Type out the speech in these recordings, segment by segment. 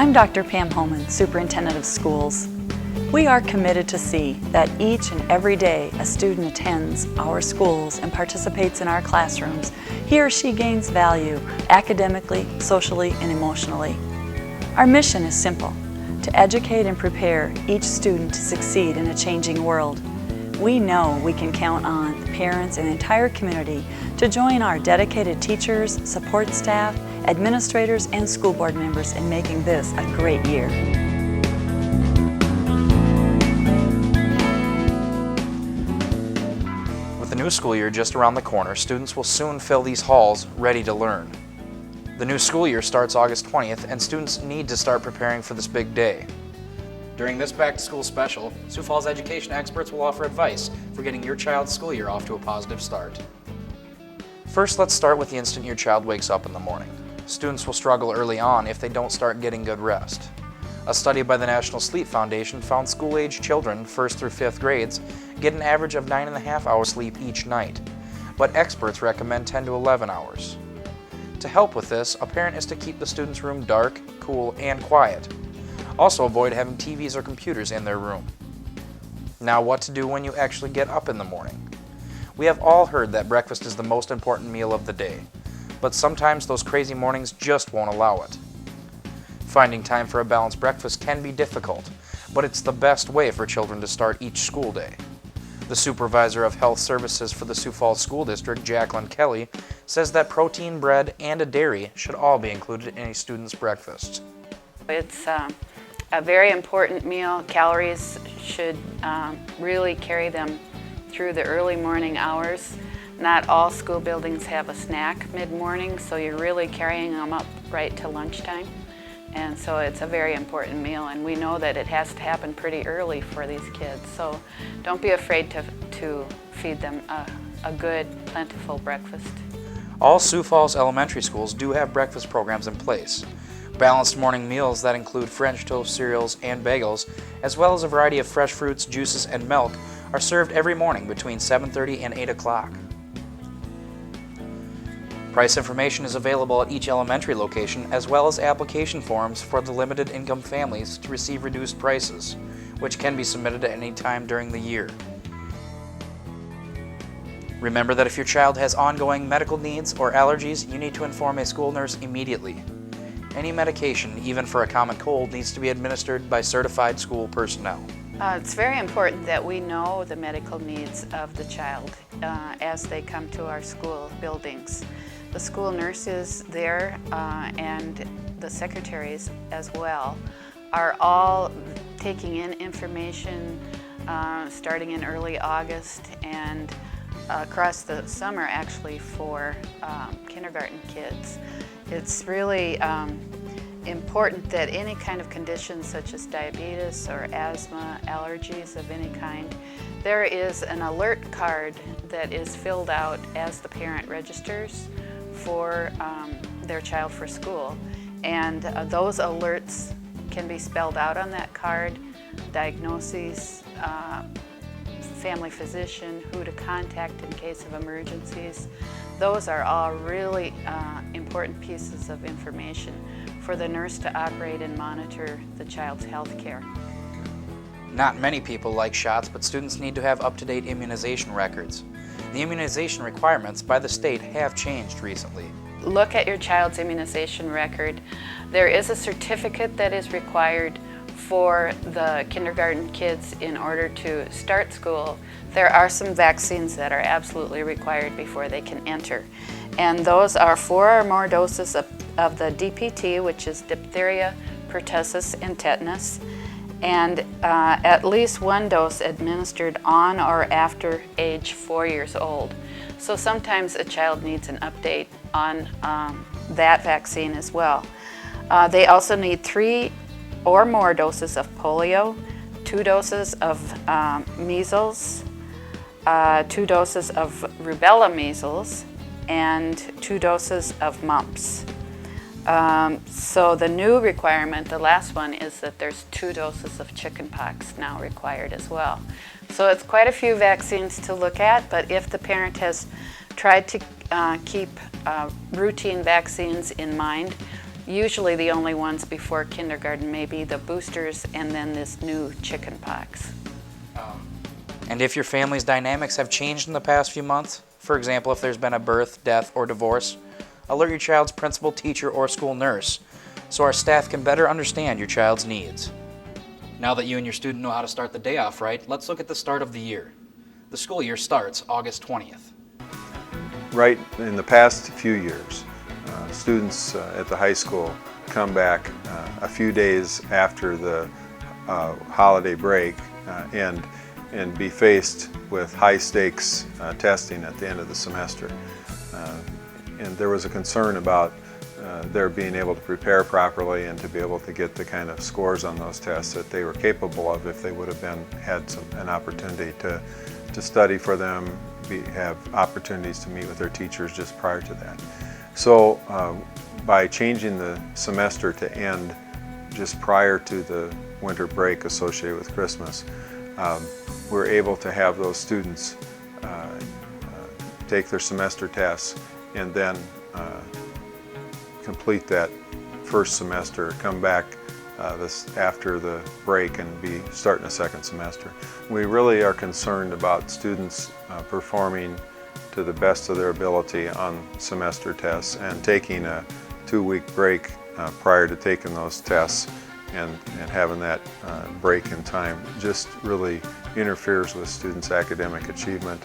I'm Dr. Pam Homan, Superintendent of Schools. We are committed to see that each and every day a student attends our schools and participates in our classrooms, he or she gains value academically, socially, and emotionally. Our mission is simple: to educate and prepare each student to succeed in a changing world. We know we can count on the parents and the entire community to join our dedicated teachers, support staff, administrators, and school board members in making this a great year. With the new school year just around the corner, students will soon fill these halls ready to learn. The new school year starts August 20th, and students need to start preparing for this big day. During this back-to-school special, Sioux Falls education experts will offer advice for getting your child's school year off to a positive start. First, let's start with the instant your child wakes up in the morning. Students will struggle early on if they don't start getting good rest. A study by the National Sleep Foundation found school-age children, 1st through 5th grades, get an average of 9.5 hours sleep each night, but experts recommend 10 to 11 hours. To help with this, a parent is to keep the student's room dark, cool, and quiet. Also avoid having TVs or computers in their room. Now, what to do when you actually get up in the morning? We have all heard that breakfast is the most important meal of the day, but sometimes those crazy mornings just won't allow it. Finding time for a balanced breakfast can be difficult, but it's the best way for children to start each school day. The Supervisor of Health Services for the Sioux Falls School District, Jacqueline Kelly, says that protein, bread, and a dairy should all be included in a student's breakfast. It's a very important meal. Calories should really carry them through the early morning hours. Not all school buildings have a snack mid-morning, so you're really carrying them up right to lunchtime. And so it's a very important meal, and we know that it has to happen pretty early for these kids. So don't be afraid to feed them a good, plentiful breakfast. All Sioux Falls elementary schools do have breakfast programs in place. Balanced morning meals that include French toast, cereals, and bagels, as well as a variety of fresh fruits, juices, and milk, are served every morning between 7:30 and 8 o'clock. Price information is available at each elementary location, as well as application forms for the limited income families to receive reduced prices, which can be submitted at any time during the year. Remember that if your child has ongoing medical needs or allergies, you need to inform a school nurse immediately. Any medication, even for a common cold, needs to be administered by certified school personnel. It's very important that we know the medical needs of the child as they come to our school buildings. The school nurses there and the secretaries as well are all taking in information starting in early August and across the summer actually for kindergarten kids. It's really important that any kind of conditions such as diabetes or asthma, allergies of any kind, there is an alert card that is filled out as the parent registers for their child for school. And those alerts can be spelled out on that card: diagnoses, family physician, who to contact in case of emergencies. Those are all really important pieces of information for the nurse to operate and monitor the child's health care. Not many people like shots, but students need to have up-to-date immunization records. The immunization requirements by the state have changed recently. Look at your child's immunization record. There is a certificate that is required for the kindergarten kids in order to start school. There are some vaccines that are absolutely required before they can enter. And those are 4 or more doses of the DPT, which is diphtheria, pertussis, and tetanus, and at least 1 dose administered on or after age 4 years old. So sometimes a child needs an update on that vaccine as well. They also need 3 or more doses of polio, 2 doses of measles, 2 doses of rubella measles, and 2 doses of mumps. So the new requirement, the last one, is that there's 2 doses of chickenpox now required as well. So it's quite a few vaccines to look at, but if the parent has tried to keep routine vaccines in mind, Usually the only ones before kindergarten may be the boosters and then this new chicken pox. And if your family's dynamics have changed in the past few months, for example, if there's been a birth, death, or divorce, alert your child's principal, teacher, or school nurse so our staff can better understand your child's needs. Now that you and your student know how to start the day off right, let's look at the start of the year. The school year starts August 20th. Right in the past few years, students at the high school come back a few days after the holiday break and be faced with high stakes testing at the end of the semester. And there was a concern about their being able to prepare properly and to be able to get the kind of scores on those tests that they were capable of if they would have had an opportunity to study for them, have opportunities to meet with their teachers just prior to that. So by changing the semester to end just prior to the winter break associated with Christmas, we're able to have those students take their semester tests and then complete that first semester, come back after the break and be starting a second semester. We really are concerned about students performing to the best of their ability on semester tests, and taking a 2-week break prior to taking those tests and having that break in time just really interferes with students' academic achievement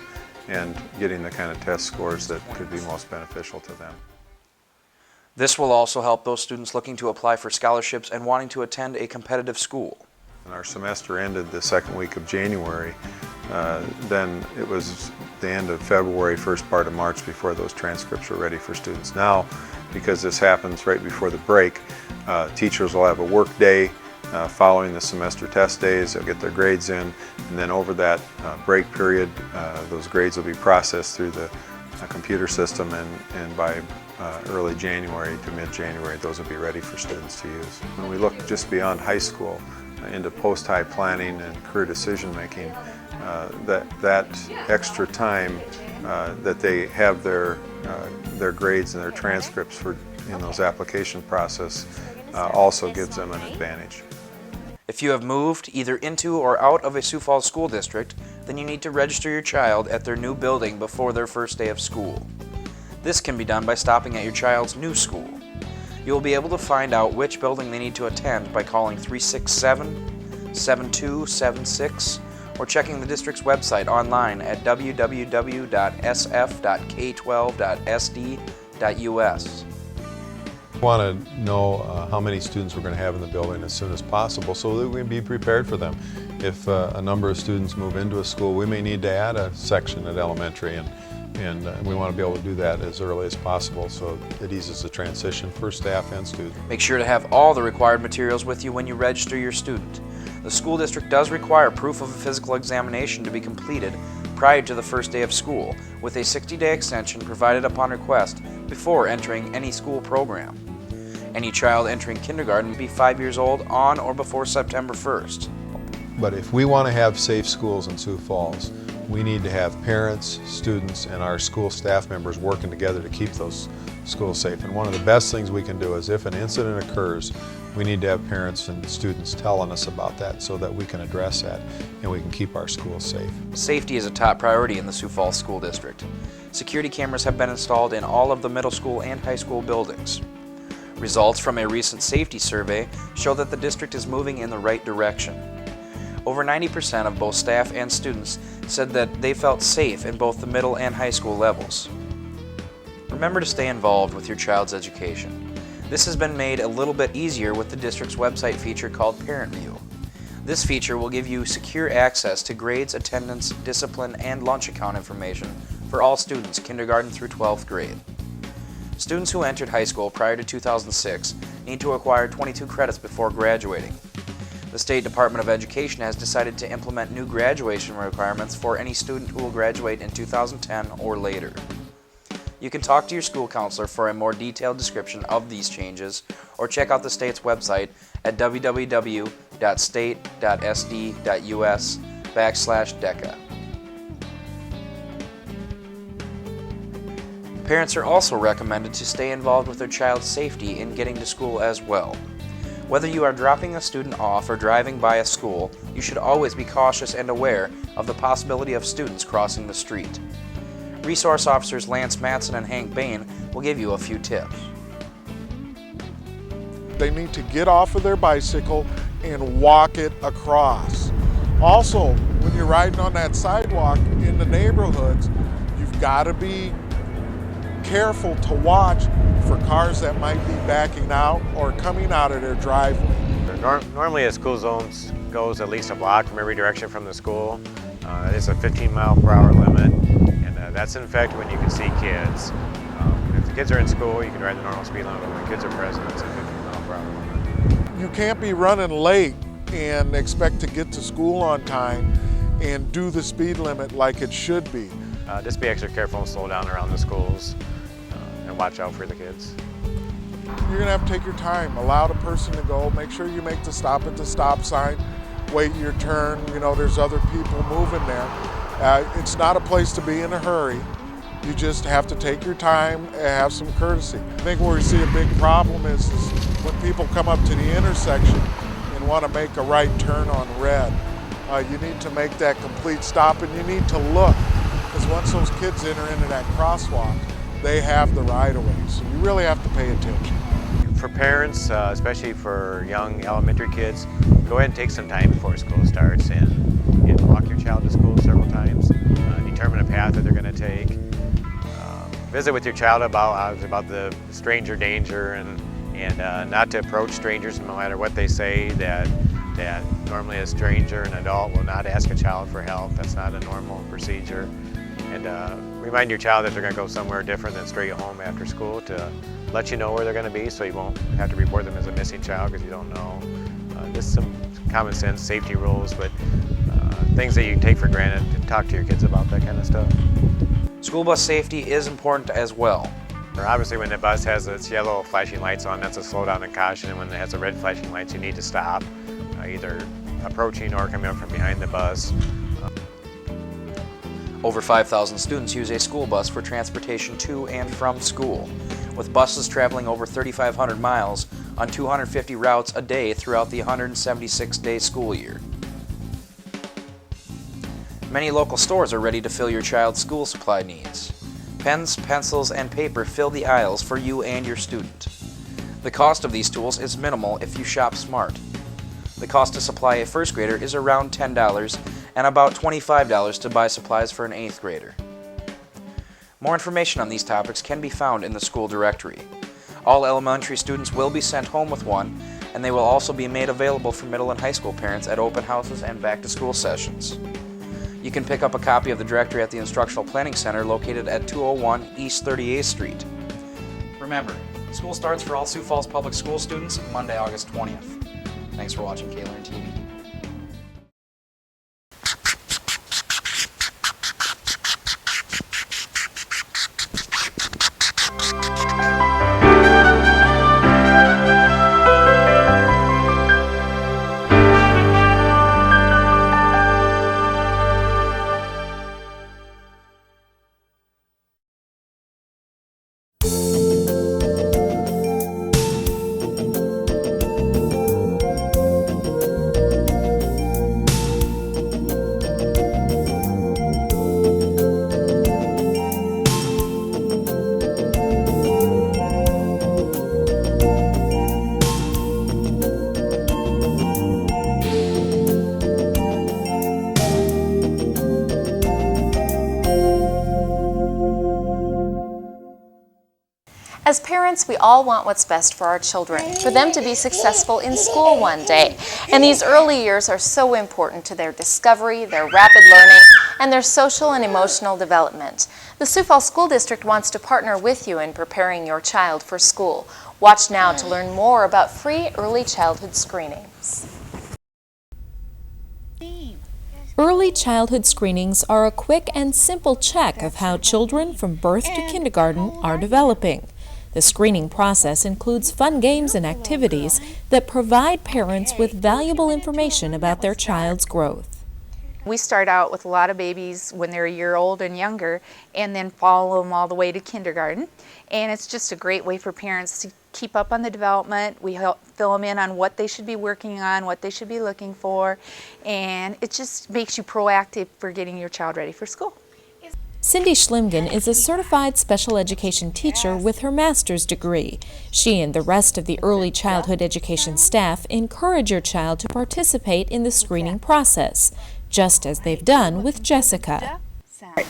and getting the kind of test scores that could be most beneficial to them. This will also help those students looking to apply for scholarships and wanting to attend a competitive school. And our semester ended the second week of January. Then it was the end of February, first part of March before those transcripts were ready for students. Now, because this happens right before the break, teachers will have a work day following the semester test days. They'll get their grades in, and then over that break period, those grades will be processed through the computer system, and by early January to mid-January, those will be ready for students to use. When we look just beyond high school into post-high planning and career decision-making, that extra time that they have their grades and their transcripts in those application process also gives them an advantage. If you have moved either into or out of a Sioux Falls school district, then you need to register your child at their new building before their first day of school. This can be done by stopping at your child's new school. You will be able to find out which building they need to attend by calling 367-7276 or checking the district's website online at www.sf.k12.sd.us. We want to know how many students we're going to have in the building as soon as possible so that we can be prepared for them. If a number of students move into a school, we may need to add a section at elementary, and we want to be able to do that as early as possible so it eases the transition for staff and students. Make sure to have all the required materials with you when you register your student. The school district does require proof of a physical examination to be completed prior to the first day of school, with a 60-day extension provided upon request before entering any school program. Any child entering kindergarten will be 5 years old on or before September 1st. But if we want to have safe schools in Sioux Falls, we need to have parents, students, and our school staff members working together to keep those schools safe. And one of the best things we can do is if an incident occurs, we need to have parents and students telling us about that so that we can address that and we can keep our schools safe. Safety is a top priority in the Sioux Falls School District. Security cameras have been installed in all of the middle school and high school buildings. Results from a recent safety survey show that the district is moving in the right direction. Over 90% of both staff and students said that they felt safe in both the middle and high school levels. Remember to stay involved with your child's education. This has been made a little bit easier with the district's website feature called Parent View. This feature will give you secure access to grades, attendance, discipline, and lunch account information for all students kindergarten through 12th grade. Students who entered high school prior to 2006 need to acquire 22 credits before graduating. The State Department of Education has decided to implement new graduation requirements for any student who will graduate in 2010 or later. You can talk to your school counselor for a more detailed description of these changes, or check out the state's website at www.state.sd.us/DECA. Parents are also recommended to stay involved with their child's safety in getting to school as well. Whether you are dropping a student off or driving by a school, you should always be cautious and aware of the possibility of students crossing the street. Resource officers Lance Matson and Hank Bain will give you a few tips. They need to get off of their bicycle and walk it across. Also, when you're riding on that sidewalk in the neighborhoods, you've got to be careful to watch for cars that might be backing out or coming out of their driveway. Normally a school zone goes at least a block from every direction from the school. It's a 15-mile-per-hour limit, and that's in effect when you can see kids. If the kids are in school, you can ride the normal speed limit, but when kids are present, it's a 15-mile-per-hour limit. You can't be running late and expect to get to school on time and do the speed limit like it should be. Just be extra careful and slow down around the schools and watch out for the kids. You're gonna have to take your time, allow the person to go, make sure you make the stop at the stop sign, wait your turn, you know, there's other people moving there. It's not a place to be in a hurry. You just have to take your time and have some courtesy. I think where we see a big problem is when people come up to the intersection and want to make a right turn on red. You need to make that complete stop, and you need to look, because once those kids enter into that crosswalk, they have the right-of-way, so you really have to pay attention. For parents, especially for young elementary kids, go ahead and take some time before school starts and walk your child to school several times. Determine a path that they're going to take. Visit with your child about the stranger danger and not to approach strangers no matter what they say, that normally a stranger, an adult, will not ask a child for help. That's not a normal procedure. And remind your child that they're going to go somewhere different than straight home after school to let you know where they're going to be, so you won't have to report them as a missing child because you don't know. Just some common sense safety rules, but things that you can take for granted. Talk to your kids about that kind of stuff. School bus safety is important as well. Obviously, when the bus has its yellow flashing lights on, that's a slow down and caution, and when it has the red flashing lights, you need to stop, either approaching or coming up from behind the bus. Over 5,000 students use a school bus for transportation to and from school, with buses traveling over 3,500 miles on 250 routes a day throughout the 176-day school year. Many local stores are ready to fill your child's school supply needs. Pens, pencils, and paper fill the aisles for you and your student. The cost of these tools is minimal if you shop smart. The cost to supply a first grader is around $10 and about $25 to buy supplies for an 8th grader. More information on these topics can be found in the school directory. All elementary students will be sent home with one, and they will also be made available for middle and high school parents at open houses and back-to-school sessions. You can pick up a copy of the directory at the Instructional Planning Center located at 201 East 38th Street. Remember, school starts for all Sioux Falls Public School students Monday, August 20th. Thanks for watching KLearn TV. As parents, we all want what's best for our children, for them to be successful in school one day. And these early years are so important to their discovery, their rapid learning, and their social and emotional development. The Sioux Falls School District wants to partner with you in preparing your child for school. Watch now to learn more about free early childhood screenings. Early childhood screenings are a quick and simple check of how children from birth to kindergarten are developing. The screening process includes fun games and activities that provide parents with valuable information about their child's growth. We start out with a lot of babies when they're a year old and younger, and then follow them all the way to kindergarten. And it's just a great way for parents to keep up on the development. We help fill them in on what they should be working on, what they should be looking for, and it just makes you proactive for getting your child ready for school. Cindy Schlimgen is a certified special education teacher with her master's degree. She and the rest of the early childhood education staff encourage your child to participate in the screening process, just as they've done with Jessica.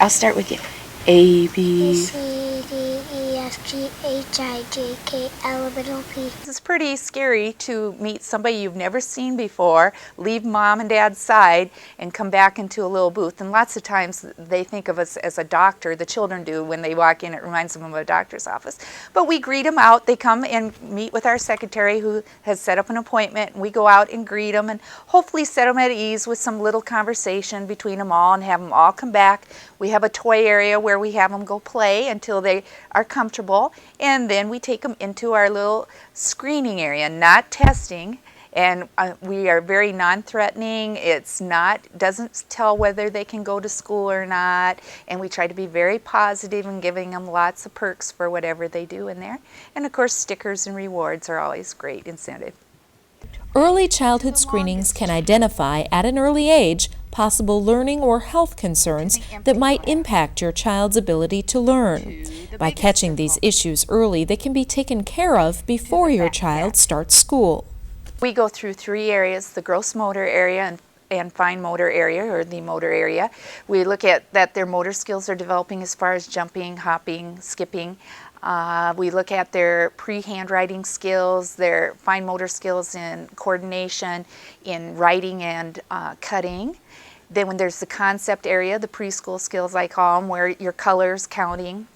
I'll start with you. A, B, C, D, E, F, G, H, I, J, K, L, M, N, O, P. It's pretty scary to meet somebody you've never seen before, leave mom and dad's side, and come back into a little booth. And lots of times they think of us as a doctor, the children do, when they walk in. It reminds them of a doctor's office. But we greet them out. They come and meet with our secretary who has set up an appointment, and we go out and greet them and hopefully set them at ease with some little conversation between them all and have them all come back. We have a toy area where we have them go play until they are comfortable, and then we take them into our little screening area, not testing, and we are very non-threatening. It's not, doesn't tell whether they can go to school or not, and we try to be very positive and giving them lots of perks for whatever they do in there. And of course, stickers and rewards are always great incentive. Early childhood screenings can identify at an early age possible learning or health concerns that might impact your child's ability to learn. By catching these issues early, they can be taken care of before your child starts school. We go through 3 areas, the gross motor area and fine motor area, or the motor area. We look at that their motor skills are developing as far as jumping, hopping, skipping. We look at their pre-handwriting skills, their fine motor skills in coordination, in writing and cutting. Then when there's the concept area, the preschool skills I call them, where your colors, counting,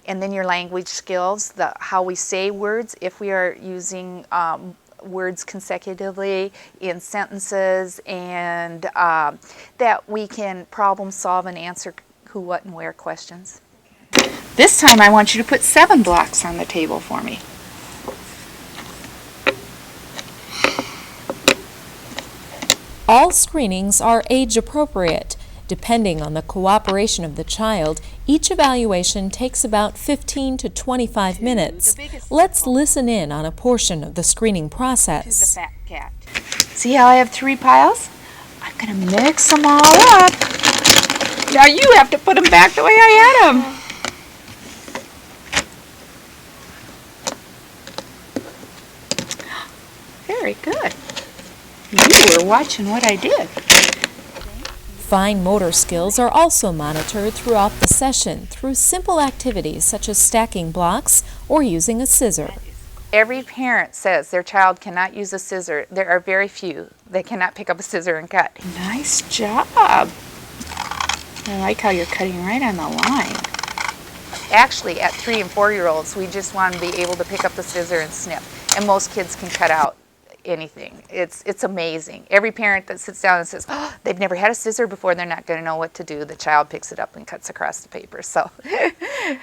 and then your language skills, how we say words, if we are using words consecutively in sentences, and that we can problem solve and answer who, what, and where questions. This time I want you to put 7 blocks on the table for me. All screenings are age appropriate. Depending on the cooperation of the child, each evaluation takes about 15 to 25 minutes. Let's listen in on a portion of the screening process. Fat cat. See how I have 3 piles? I'm going to mix them all up. Now you have to put them back the way I had them. Very good. You were watching what I did. Fine motor skills are also monitored throughout the session through simple activities such as stacking blocks or using a scissor. Every parent says their child cannot use a scissor. There are very few that cannot pick up a scissor and cut. Nice job. I like how you're cutting right on the line. Actually, at 3 and 4-year-olds, we just want to be able to pick up the scissor and snip. And most kids can cut out anything. It's amazing. Every parent that sits down and says, oh, they've never had a scissor before, they're not going to know what to do. The child picks it up and cuts across the paper. So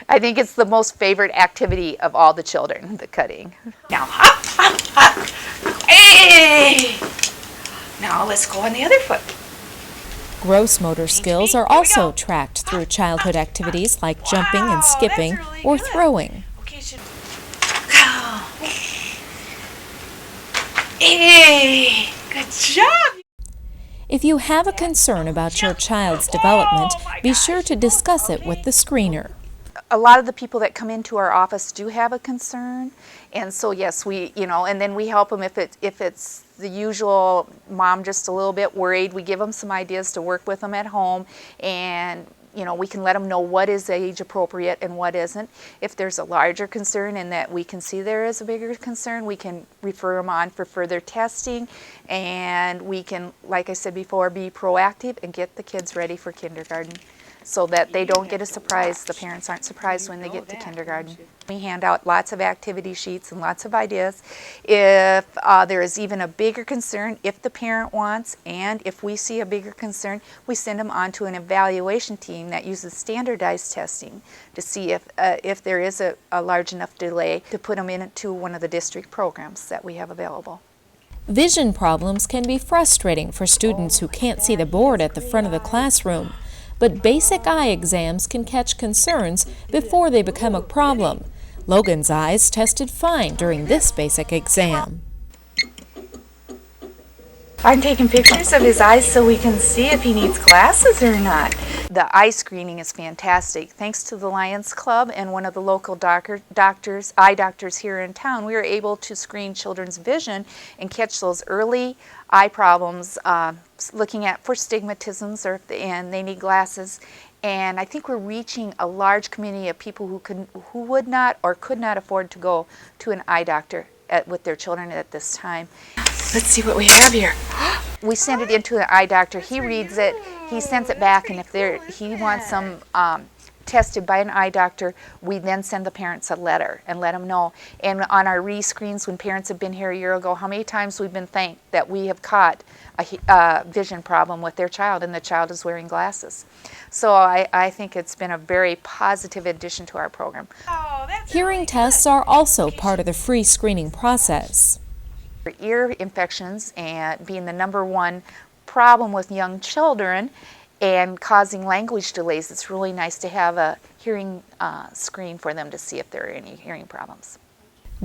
I think it's the most favorite activity of all the children, the cutting. Now hop, hop, hop. Hey! Now let's go on the other foot. Gross motor skills are also tracked through childhood activities like jumping and skipping or throwing. Hey, good job! If you have a concern about your child's development, be sure to discuss it with the screener. A lot of the people that come into our office do have a concern, and so yes, we, and then we help them if it's the usual mom just a little bit worried. We give them some ideas to work with them at home, and we can let them know what is age appropriate and what isn't. If there's a larger concern and that we can see there is a bigger concern, we can refer them on for further testing, and we can, like I said before, be proactive and get the kids ready for kindergarten so that they don't get a surprise. The parents aren't surprised when they get to kindergarten. We hand out lots of activity sheets and lots of ideas. If there is even a bigger concern, if the parent wants, and if we see a bigger concern, we send them on to an evaluation team that uses standardized testing to see if there is a large enough delay to put them into one of the district programs that we have available. Vision problems can be frustrating for students who can't see the board at the front of the classroom, but basic eye exams can catch concerns before they become a problem. Logan's eyes tested fine during this basic exam. I'm taking pictures of his eyes so we can see if he needs glasses or not. The eye screening is fantastic. Thanks to the Lions Club and one of the local eye doctors here in town, we were able to screen children's vision and catch those early eye problems, looking at for stigmatisms and they need glasses. And I think we're reaching a large community of people who would not or could not afford to go to an eye doctor with their children at this time. Let's see what we have here. We send it into an eye doctor. He reads it, he sends it back, and if he wants them tested by an eye doctor, we then send the parents a letter and let them know. And on our re-screens, when parents have been here a year ago, how many times we've been thanked that we have caught a vision problem with their child and the child is wearing glasses. So I think it's been a very positive addition to our program. Hearing tests are also part of the free screening process. Ear infections and being the #1 problem with young children and causing language delays, it's really nice to have a hearing screen for them to see if there are any hearing problems.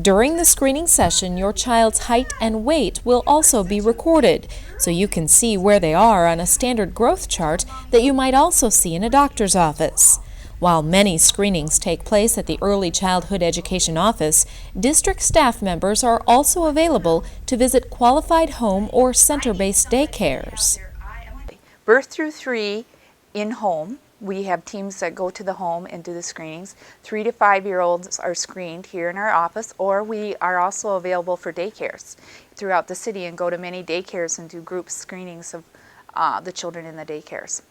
During the screening session, your child's height and weight will also be recorded, so you can see where they are on a standard growth chart that you might also see in a doctor's office. While many screenings take place at the Early Childhood Education Office, district staff members are also available to visit qualified home or center-based daycares. Birth through 3 in home. We have teams that go to the home and do the screenings. 3 to 5-year-olds are screened here in our office, or we are also available for daycares throughout the city and go to many daycares and do group screenings of the children in the daycares.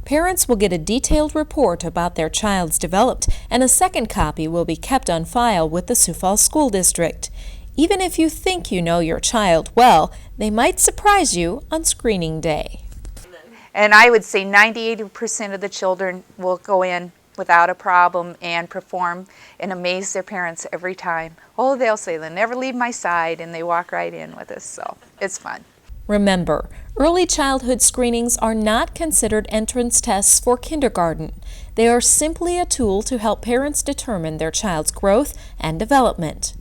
Parents will get a detailed report about their child's development, and a second copy will be kept on file with the Sioux Falls School District. Even if you think you know your child well, they might surprise you on screening day. And I would say 90–80% of the children will go in without a problem and perform and amaze their parents every time. Oh, they'll say, they'll never leave my side, and they walk right in with us, so it's fun. Remember, early childhood screenings are not considered entrance tests for kindergarten. They are simply a tool to help parents determine their child's growth and development.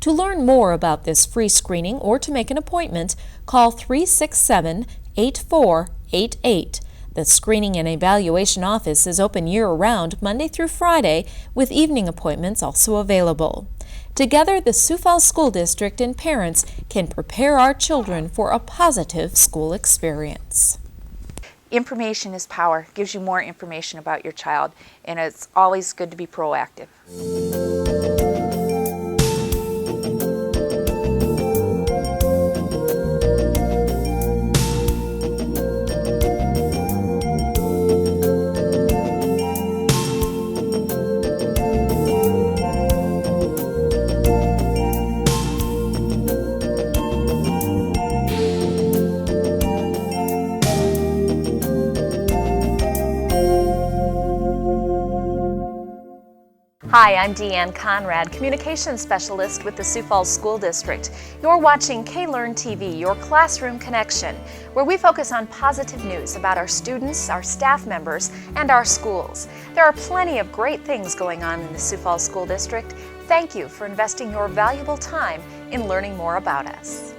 To learn more about this free screening or to make an appointment, call 367-8488. The Screening and Evaluation Office is open year-round, Monday through Friday, with evening appointments also available. Together, the Sioux Falls School District and parents can prepare our children for a positive school experience. Information is power. It gives you more information about your child, and it's always good to be proactive. Hi, I'm Deanne Conrad, Communications Specialist with the Sioux Falls School District. You're watching K-Learn TV, your classroom connection, where we focus on positive news about our students, our staff members, and our schools. There are plenty of great things going on in the Sioux Falls School District. Thank you for investing your valuable time in learning more about us.